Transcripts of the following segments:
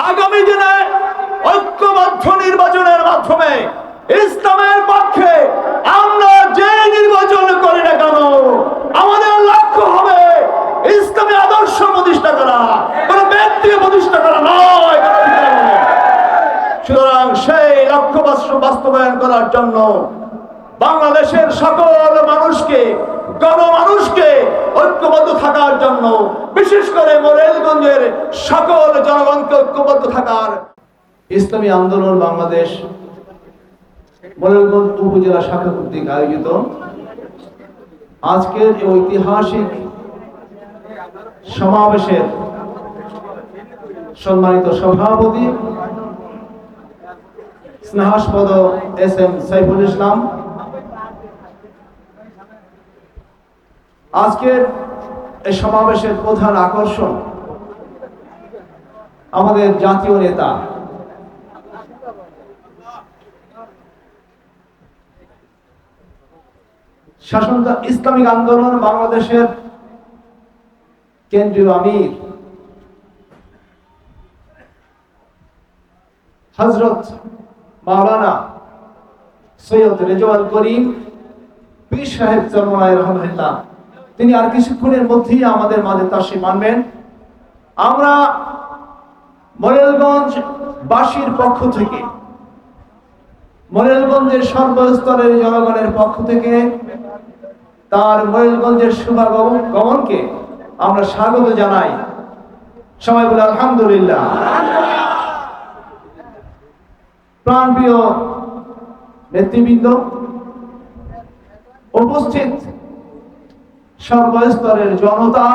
আগামী দিনে ঐক্যবদ্ধ নির্বাচনের মাধ্যমে ইসলামের পক্ষে আমরা যে নির্বাচন করি না কেন আমাদের লক্ষ্য হবে ইসলামী আদর্শ প্রতিষ্ঠা করা, কোন ব্যক্তিকে প্রতিষ্ঠা করা নয়। সুতরাং সেই লক্ষ্য বাস্তবায়ন করার জন্য বাংলাদেশের সকল মানুষকে, গণমানুষকে ঐক্যবদ্ধ থাকার জন্য, বিশেষ করে মোরেলগঞ্জের সকল জনগণকে ঐক্যবদ্ধ থাকার ইসলামী আন্দোলন বাংলাদেশ মোরেলগঞ্জ উপজেলা শাখা কর্তৃক আয়োজিত আজকের এই ঐতিহাসিক সমাবেশের সম্মানিত সভাপতি স্নেহাস্পদ এস.এম. সাইফুল ইসলাম, আজকের এই সমাবেশের প্রধান আকর্ষণ আমাদের জাতীয় নেতা শাসনতা ইসলামিক আন্দোলন বাংলাদেশের কেন্দ্রীয় আমির হযরত মাওলানা সৈয়দ রেজওয়ান করিম পীর সাহেব চরমনাই রাহমাতুল্লাহ, তিনি আর কিছুক্ষণের মধ্যেই আমাদের মাঝে তাশরীফ আনবেন। আমরা মোরেলগঞ্জ বাসীর পক্ষ থেকে, মোরেলগঞ্জের সর্বস্তরের জনগণের পক্ষ থেকে তার মোরেলগঞ্জের শুভাগমনকে আমরা স্বাগত জানাই। সবাই বলে আলহামদুলিল্লাহ। প্রাণপ্রিয় নেতৃবৃন্দ, উপস্থিত সর্বস্তরের জনতা,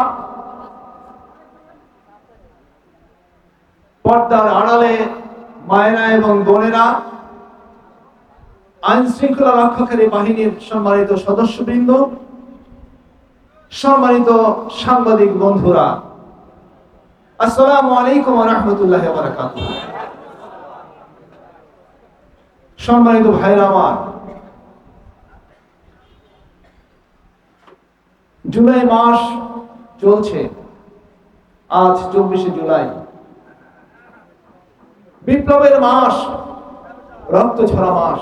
পর্দার আড়ালে মায়েরা এবং বোনেরা, আইন শৃঙ্খলা রক্ষাকারী বাহিনীর সম্মানিত সদস্যবৃন্দ, সম্মানিত সাংবাদিক বন্ধুরা, আসসালামু আলাইকুম ওয়া রাহমাতুল্লাহি ওয়া বারাকাতুহু। সম্মানিত ভাইরা আমার, জুলাই মাস চলছে, আজ 24শে জুলাই, বিপ্লবের মাস, রক্ত ঝরা মাস।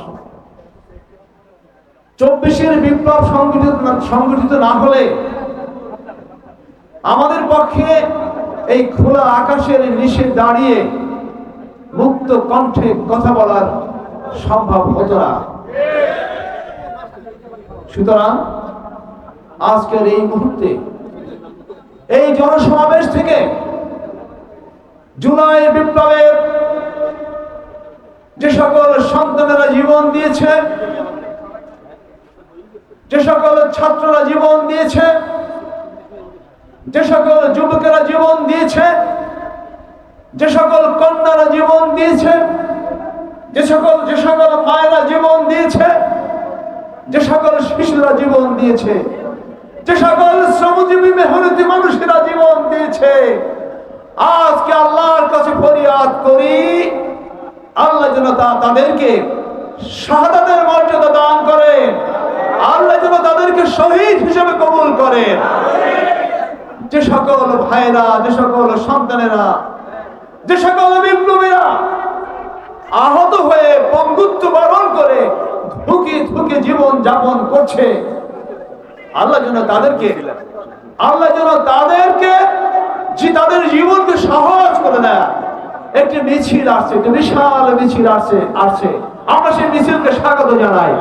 24-এর বিপ্লব সংগঠিত না হলে আমাদের পক্ষে এই খোলা আকাশের নিচে দাঁড়িয়ে মুক্ত কণ্ঠে কথা বলার সম্ভব হতো না। সুতরাং আজকের এই মুহূর্তে এই জনসমাবেশ থেকে জুলাই বিপ্লবের যে সকল সন্তানেরা জীবন দিয়েছে, যে সকল ছাত্ররা জীবন দিয়েছে, যে সকল যুবকেরা জীবন দিয়েছে, যে সকল কন্যারা জীবন দিয়েছে, যে সকল মায়েরা জীবন দিয়েছে, যে সকল শিশুরা জীবন দিয়েছে, যে সকল শ্রমজীবী মেহনতি মানুষেরা জীবন দিয়েছে, আজকে আল্লাহর কাছে ফরিয়াদ করি, আল্লাহ যেন তাদেরকে শাহাদাতের মর্যাদা দান করেন, আল্লাহ যেন তাদেরকে শহীদ হিসেবে কবুল করেন। যে সকল ভাইরা, যে সকল সন্তানেরা, যে সকল বিপ্লবীরা আহত হয়ে পঙ্গুত্ব বরণ করে ধুকে ধুকে জীবন যাপন করছে, আল্লাহ যেন তাদেরকে তাদের জীবনকে সহজ করে দেয়। একটি মিছিল আসছে, একটি বিশাল মিছিল আসছে, আমরা সেই মিছিলকে স্বাগত জানাই।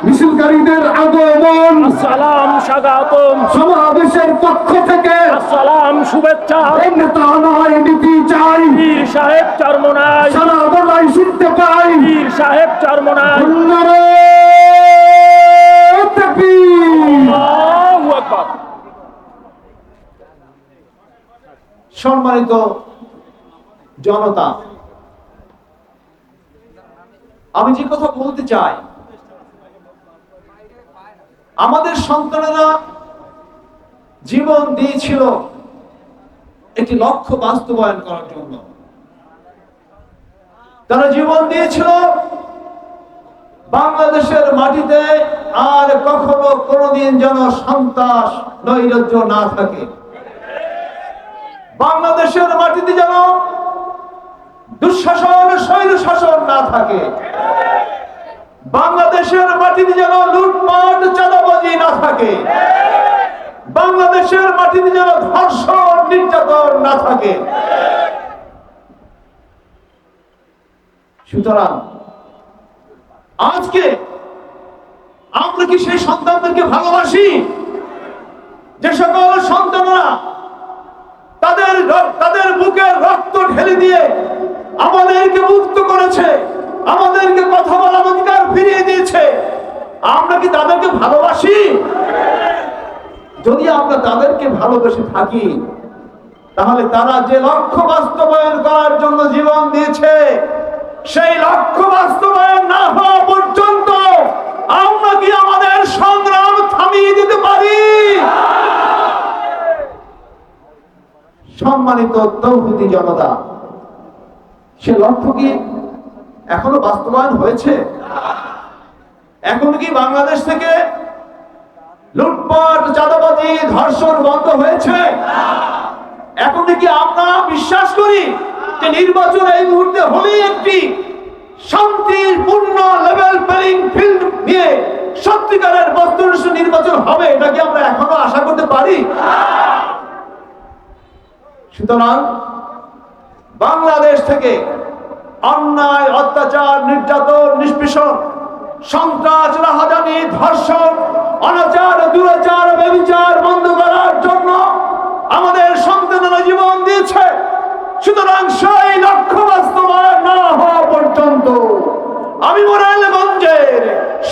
মিছিলকারীদের আগমন, সালাম স্বাগতম, সমাবেশের পক্ষ থেকে সালাম শুভেচ্ছা। নেতা নয় নীতি চাই, পীর সাহেব চরমনাই, সারা বলাই শুনতে পাই, পীর সাহেব চরমনাই। সম্মানিত জনতা, আমি যে কথা বলতে চাই, আমাদের সন্তানেরা জীবন দিয়েছিল একটি লক্ষ্য বাস্তবায়ন করার জন্য। তারা জীবন দিয়েছিল বাংলাদেশের মাটিতে আর কখনো কোনোদিন যেন সন্ত্রাস নৈরাজ্য না থাকে। বাংলাদেশের মাটিতে যেন দুঃশাসন শৈল শাসন না থাকে। বাংলাদেশের মাটিতে যেন লুটপাট চাঁদাবাজি না থাকে। বাংলাদেশের মাটিতে যেন ধর্ষণ নির্যাতন না থাকে। সুতরাং আজকে আমরা কি সেই সন্তানদেরকে ভালোবাসি যে সকল সন্তানরা তাদের বুকের রক্ত ঢেলে দিয়ে আমাদেরকে মুক্ত করেছে, আমাদেরকে কথা বলার অধিকার ফিরিয়ে দিয়েছে? আমরা কি তাদেরকে ভালোবাসি? যদি আমরা তাদেরকে ভালোবেসে থাকি, তাহলে তারা যে লক্ষ্য বাস্তবায়ন করার জন্য জীবন দিয়েছে, সেই লক্ষ্য বাস্তবায়ন না হওয়া পর্যন্ত আমরা কি আমাদের সংগ্রাম থামিয়ে দিতে পারি? সম্মানিত তৌহিদি জনতা, সে লক্ষ্য কি এখনো বাস্তবায়ন হয়েছে? এখন কি বাংলাদেশ থেকে লুটপাট চাঁদাবাজি ধর্ষণ বন্ধ হয়েছে? এখন কি আমরা বিশ্বাস করি যে নির্বাচন এই মুহূর্তে হলেই একটি শান্তিপূর্ণ লেভেল প্লেইং ফিল্ড নিয়ে সত্যিকারের বস্তুনিষ্ঠ নির্বাচন হবে? এটা কি আমরা এখনো আশা করতে পারি? সুতরাং বাংলাদেশ থেকে অন্যায়, অত্যাচার, নির্যাতন, নিষ্পেষণ, সন্ত্রাস, রাহাজানি, ধর্ষণ, অনাচার, দুরাচার, ব্যভিচার বন্ধ করার জন্য আমাদের সন্তানেরা জীবন দিয়েছে। সুতরাং সেই লক্ষ্য বাস্তবায়ন না হওয়া পর্যন্ত আমি মোরাইলগঞ্জের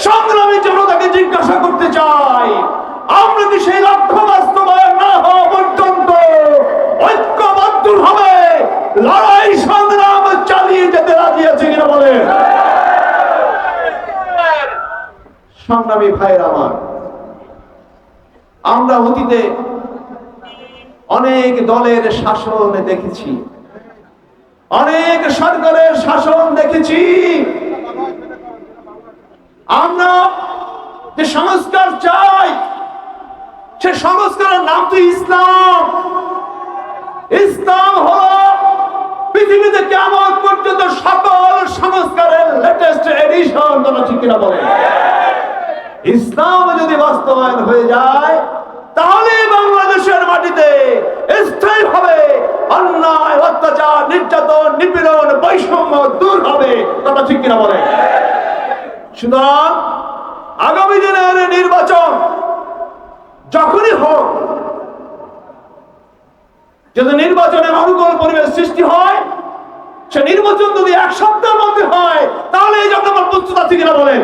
সংগ্রামী জনতাকে জিজ্ঞাসা করতে চাই, আমরা কি সেই লক্ষ্য বাস্তবায়ন না হওয়া পর্যন্ত ঐক্যবদ্ধভাবে লড়াই সংগ্রাম চালিয়ে যেতে রাজি আছে কিনা বলেন? সংগ্রামী ভাইয়ের আমার, আমরা অতীতে অনেক দলের শাসন দেখেছি, অনেক সরকারের শাসন দেখেছি। আমরা যে সংস্কার চাই, সে সংস্কারের নাম তো ইসলাম। ইসলাম হলো পৃথিবীতে কিয়ামত পর্যন্ত সকল সংস্কারের লেটেস্ট এডিশন। তোমরা ঠিক কিনা বলেন? ইসলাম যদি বাস্তবায়ন হয়ে যায়, তাহলে বাংলাদেশের মাটিতে স্থায়ী হবে অন্যায়, অত্যাচার, নির্যাতন, নিপীড়ন, বৈষম্য দূর হবে। তোমরা ঠিক কিনা বলেন? সুতরাং আগামী দিনের নির্বাচন যখনই হোক, যদি নির্বাচনের অনুকূল পরিবেশ সৃষ্টি হয়, সে নির্বাচন যদি এক সপ্তাহের মধ্যে হয়, তাহলে এই জন্য আমার প্রস্তুত আছে কিনা বলেন?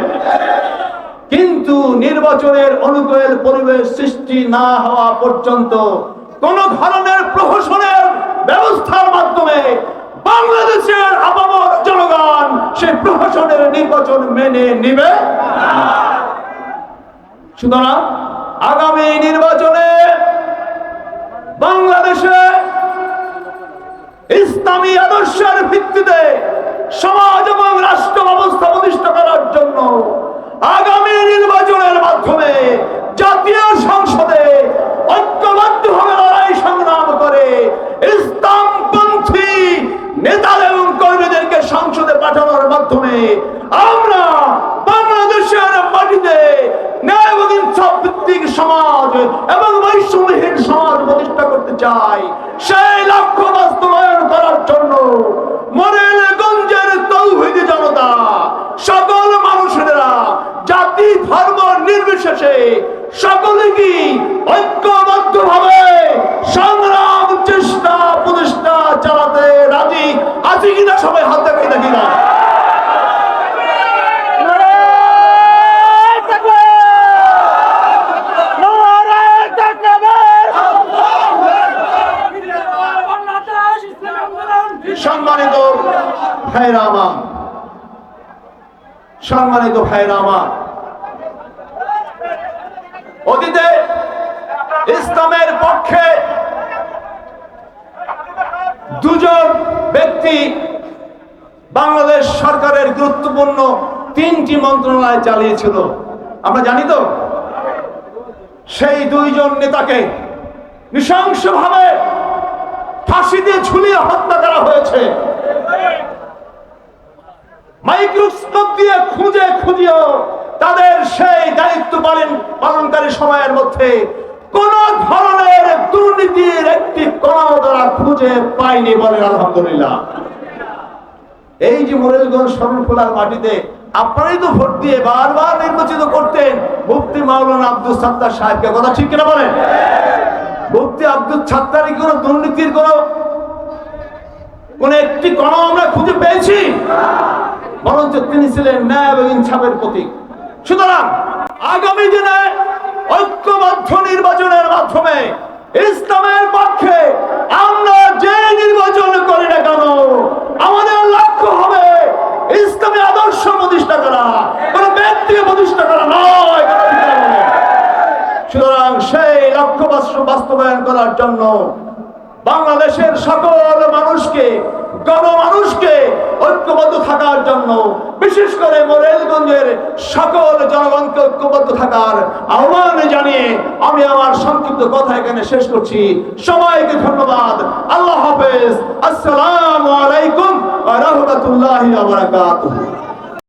কিন্তু নির্বাচনের অনুকূল পরিবেশ সৃষ্টি না হওয়া পর্যন্ত কোন ধরনের প্রহসনের ব্যবস্থার মাধ্যমে বাংলাদেশের আপামর জনগণ সেই প্রহসনের নির্বাচন মেনে নিবে না। সুতরাং আগামী নির্বাচনে বাংলাদেশে ইসলামী আদর্শের ভিত্তিতে সমাজ এবং রাষ্ট্র ব্যবস্থা প্রতিষ্ঠা করার জন্য আগামী নির্বাচনের মাধ্যমে জাতীয় সংসদে ঐক্যবদ্ধভাবে লড়াই সংগ্রাম করে ইসলামপন্থী নেতা এবং কর্মীদেরকে সংসদে পাঠানোর মাধ্যমে আমরা বাংলাদেশের মাটিতে ন্যায় এবং ইনসাফ ভিত্তিক সমাজ এবং বৈষম্যহীন সমাজ প্রতিষ্ঠা করতে চাই। সেই লক্ষ্য বাস্তবায়ন করার জন্য মোরেলগঞ্জের তৌহিদি জনতা, সকল মানুষেরা, জাতি ধর্ম নির্বিশেষে সকলে কি ঐক্যবদ্ধভাবে সংগ্রাম চেষ্টা প্রতিষ্ঠা চালাতে রাজি আছি কিনা? সবাই হাত দেখাই না কিনা? সম্মানিত ভাইরা আমার, সম্মানিত ভাইরা আমার, অতীতে ইসলামের পক্ষে দুজন ব্যক্তি বাংলাদেশ সরকারের গুরুত্বপূর্ণ 3টি মন্ত্রণালয় চালিয়েছিল। আমরা জানি তো, সেই 2 জন নেতাকে নৃশংসভাবে ফাঁসি দিয়ে ঝুলিয়ে হত্যা করা হয়েছে। মাইক্রোস্কোপ দিয়ে খুঁজিয়েও তাদের সেই দায়িত্ব পালনকারী সময়ের মধ্যে কোন ধরনের দুর্নীতির একটি কণাও তারা খুঁজে পায়নি, বলেন আলহামদুলিল্লাহ। এই যে মোরেলগঞ্জ শরণখোলার মাটিতে আপনারাই তো ভোট দিয়ে বারবার নির্বাচিত করতেন মুফতি মাওলানা আব্দুল সাত্তার সাহেবকে, কথা ঠিক কিনা বলেন? মুফতি আব্দুল সাত্তার কি কোনো দুর্নীতির কোন একটি কণা আমরা খুঁজে পেয়েছি? বরঞ্চ তিনি ছিলেন ন্যায় এবং ইনসাফের প্রতীক। সুতরাং আগামী দিনে ঐক্যবদ্ধ নির্বাচনের মাধ্যমে ইসলামের পক্ষে আমরা যে নির্বাচন করি না কেন, আমাদের লক্ষ্য হবে ইসলামী আদর্শ প্রতিষ্ঠা করা, কোন ব্যক্তিকে প্রতিষ্ঠা করা নয়। সুতরাং সেই লক্ষ্য বাস্তবায়ন করার জন্য বাংলাদেশের সকল মানুষকে, গণমানুষকে ঐক্যবদ্ধ থাকার জন্য, বিশেষ করে মোরেলগঞ্জের সকল জনগণকে ঐক্যবদ্ধ থাকার আহ্বান জানিয়ে আমি আমার সংক্ষিপ্ত কথা এখানে শেষ করছি। সবাইকে ধন্যবাদ। আল্লাহ হাফেজ। আসসালামু আলাইকুম ওয়া রাহমাতুল্লাহি ওয়া বারাকাতুহু।